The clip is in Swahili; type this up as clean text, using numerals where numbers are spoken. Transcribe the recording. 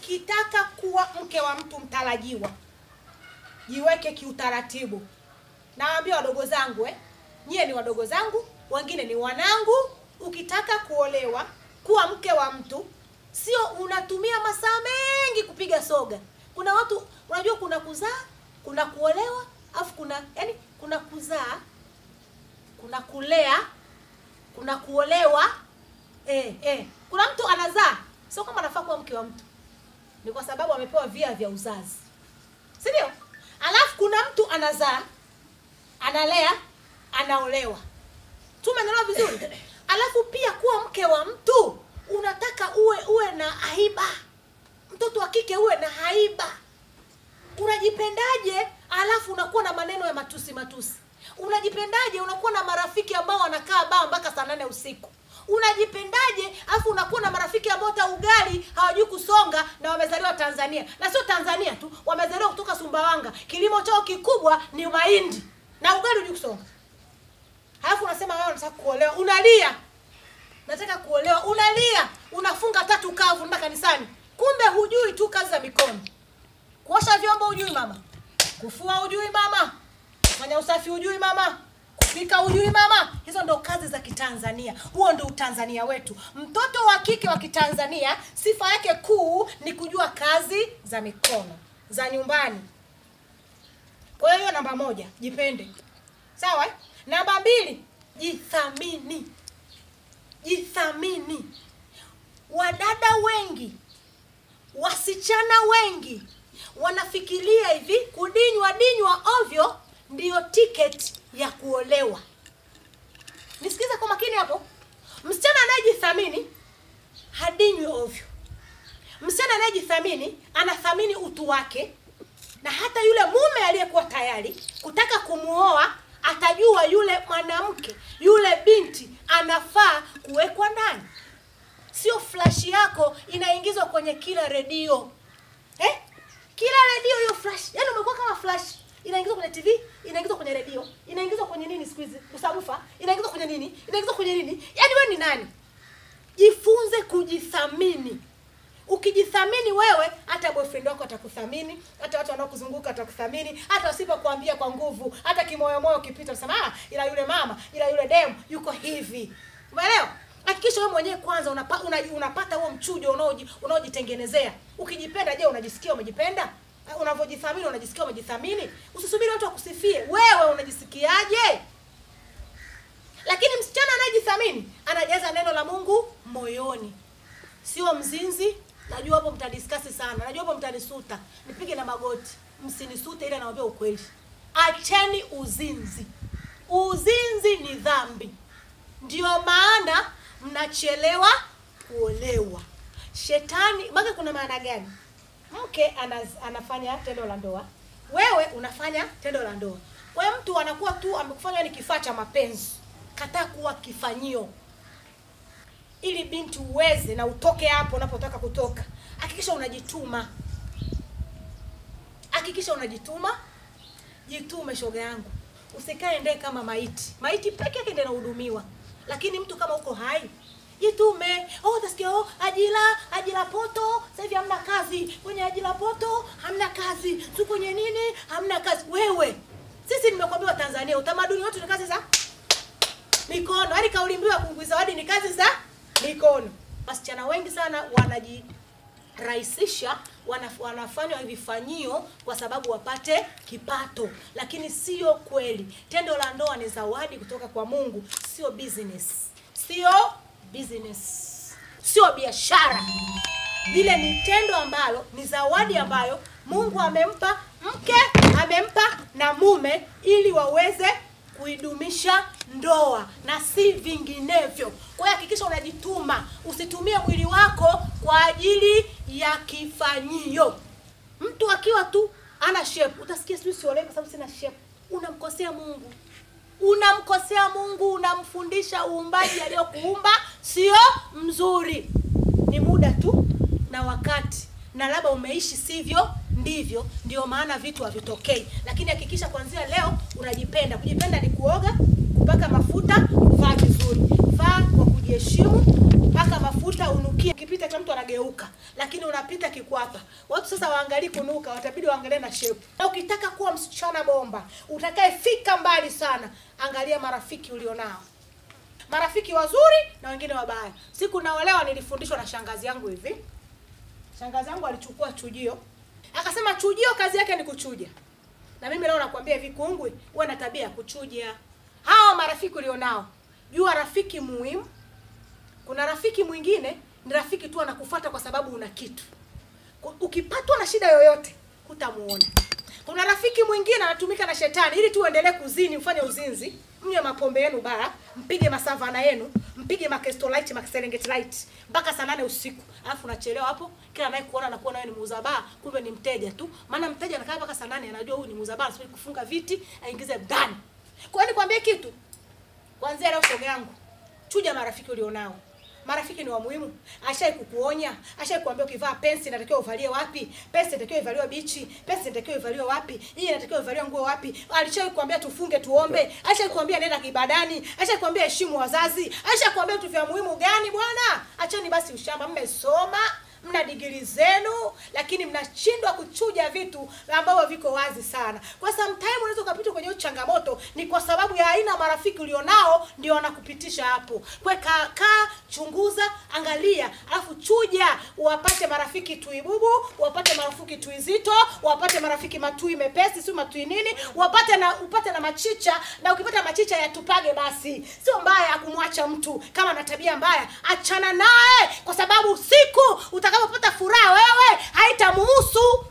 ukitaka kuwa mke wa mtu mtarajiwa, jiweke kiutaratibu. Nawaambia wadogo zangu, nyie ni wadogo zangu, wengine ni wanangu. Ukitaka kuolewa, kuwa mke wa mtu, sio unatumia masaa mengi kupiga soga. Kuna watu, unajua kuna kuzaa, kuna kuolewa, afu kuna kuzaa, kuna kulea, kuna kuolewa. Kuna mtu anazaa, sio kama anafaa kuwa mke wa mtu. Ni kwa sababu amepewa via vya uzazi. Si ndio? Alafu kuna mtu anazaa, analea, anaolewa. Tumeelewa vizuri? Alafu pia kuwa mke wa mtu, unataka uwe na haiba. Mtoto wa kike uwe na haiba. Unajipendaje alafu unakuwa na maneno ya matusi? Unajipendaje unakuwa na marafiki ambao wanakaa baa mpaka saa 8 usiku? Unajipendaje alafu unakuwa na marafiki ambao hata ugali hawajui kusonga na wamezaliwa Tanzania? Na sio Tanzania tu, wamezaliwa kutoka Sumbawanga. Kilimo chao kikubwa ni mahindi na ugali hujui kusonga. Alafu unasema wewe unataka kuolewa, unalia. Nataka kuolewa, unalia. Unafunga 3 kavu mpaka kanisani. Kumbe hujui tu kazi za mikono. Kuosha vyombo hujui mama. Kufua hujui mama. Kufanya usafi hujui mama. Kupika hujui mama. Hizo ndo kazi za Kitanzania. Huo ndo Utanzania wetu. Mtoto wa kike wa Kitanzania sifa yake kuu ni kujua kazi za mikono, za nyumbani. Kwa hiyo namba 1, jipende. Sawa? Namba 2, jithamini. Jithamini. Wadada wengi, wasichana wengi wanafikiria hivi kudinywa ovyo ndio ticket ya kuolewa. Nisikiza kwa makini hapo. Msichana anayejithamini hadinywi ovyo. Msichana anayejithamini anathamini utu wake, na hata yule mume aliyekuwa tayari kutaka kumuoa atajua yule mwanamke, yule binti anafaa kuwekwa ndani. Sio flash yako inaingizwa kwenye kila redio. Kila redio hiyo flash. Yaani umekuwa kama flash. Inaingizwa kwenye TV, inaingizwa kwenye redio, inaingizwa kwenye nini siku hizi? Usabufa, inaingizwa kwenye nini? Inaingizwa kwenye nini? Yaani wewe ni nani? Jifunze kujithamini. Ukijithamini wewe, hata boyfriend wako atakuthamini, hata watu wanaokuzunguka watakuthamini, hata wasipokuambia kwa nguvu, hata kimoyo ukipita unasema ila yule mama, ila yule demu yuko hivi. Umeelewa? Hakikisha wewe mwenyewe kwanza unapata huo mchujo unaojitengenezea. Ukijipenda, je, unajisikia umejipenda? Unavyojithamini unajisikia umejithamini? Usisubiri watu wakusifie. Wewe unajisikiaje? Lakini msichana anayejithamini anajaza neno la Mungu moyoni. Sio mzinzi. Najua hapo mtadiscuss sana. Najua hapo mtanisuta. Nipige na magoti. Msinisute, ile nawaambia ukweli. Acheni uzinzi. Uzinzi ni dhambi. Ndio maana mnachelewa kuolewa. Shetani, maana kuna maana gani? Mke anafanya tendo la ndoa, wewe unafanya tendo la ndoa. Kwa hiyo mtu anakuwa tu amekufanya ni kifaa cha mapenzi. Kataa kuwa kifanyio. Ili binti uweze na utoke hapo unapotaka kutoka. Hakikisha unajituma. Hakikisha unajituma. Jitume shoga yangu. Usikae ndee kama maiti. Maiti peke yake ndio inahudumiwa. Lakini mtu kama uko hai, jitume. Utasikia ajira poto, sasa hivi hamna kazi. Kwenye ajira poto hamna kazi. Tu kwenye nini? Hamna kazi. Wewe, sisi nimekwambia Tanzania utamaduni wetu ni kazi za mikono. Hadi kauli mbiu ya Mungu zawadi ni kazi za mikono. Wasichana wengi sana wanajirahisisha, wanafanywa vifanyio kwa sababu wapate kipato, lakini sio kweli. Tendo la ndoa ni zawadi kutoka kwa Mungu, sio business. Sio biashara. Vile ni tendo ambalo ni zawadi ambayo Mungu amempa mke, amempa na mume ili waweze kuidumisha ndoa na si vinginevyo. Kwa hiyo hakikisha unajituma. Usitumie mwili wako kwa ajili ya kifanyio. Mtu akiwa tu ana shape, utasikia sisi wale kwa sababu sina shape. Unamkosea Mungu. Unamkosea Mungu, unamfundisha uumbaji aliyokuumba sio mzuri. Ni muda tu na wakati. Na labda umeishi sivyo ndivyo, ndio maana vitu havitokei. Lakini hakikisha kuanzia leo unajipenda. Kujipenda ni kuoga, kupaka mafuta, kuvaa vizuri. Vaa kwa kujiheshimu, mpaka mafuta unukie. Ukipita kila mtu anageuka, lakini unapita kikwapa. Watu sasa waangalie kunuka, watabidi waangalie na shape. Na ukitaka kuwa msichana bomba, utakayefika mbali sana, angalia marafiki ulionao. Marafiki wazuri na wengine wabaya. Siku naolewa nilifundishwa na shangazi yangu hivi. Shangazi yangu alichukua chujio. Akasema chujio kazi yake ni kuchuja. Na mimi leo nakwambia hivi, kungwi uwe na tabia ya kuchuja. Hao marafiki ulionao, jua rafiki muhimu. Kuna rafiki mwingine ni rafiki tu anakufuata kwa sababu una kitu. Ukipatwa na shida yoyote hutamuona. Kuna rafiki mwingine anatumika na shetani ili tu uendelee kuzini, ufanye uzinzi, mnywe mapombe yenu baa, mpige masavana yenu, mpige makestolite, maserengeti light mpaka saa 8 usiku. Alafu unachelewa hapo, kila naye kuona na kuona wewe ni muuza baa, kumbe ni mteja tu. Maana mteja anakaa mpaka saa 8 anajua huyu ni muuza baa, anasubiri kufunga viti aingize ndani. Kwa hiyo nikwambie kitu, kuanzia leo shoga yangu, chuja marafiki ulionao. Marafiki ni wa muhimu. Ashai kukuonya, ashai kuambia ukivaa pensi inatakiwa uvalie wapi, pensi inatakiwa ivaliwe bichi, pensi inatakiwa ivaliwe wapi, hii inatakiwa ivaliwe nguo wapi. Alishai kuambia tufunge tuombe, ashai kuambia nenda kibadani, ashai kuambia heshimu wazazi, ashai kuambia vitu vya muhimu gani bwana? Acheni basi ushamba, mmesoma, mna digiri zenu, lakini mnashindwa kuchuja vitu ambavyo viko wazi sana. Kwa sometimes unaweza kupita kwenye changamoto ni kwa sababu ya aina marafiki ulionao ndio wanakupitisha hapo. Kwa kaa chunguza, angalia, alafu chuja, uwapate marafiki tuibubu, uwapate marafiki tuizito, uwapate marafiki matui mepesi, si matui nini, upate na machicha, na ukipata machicha yatupage basi. Sio mbaya kumwacha mtu kama ana tabia mbaya, achana naye kwa sababu siku utakapopata furaha wewe haitamuhusu.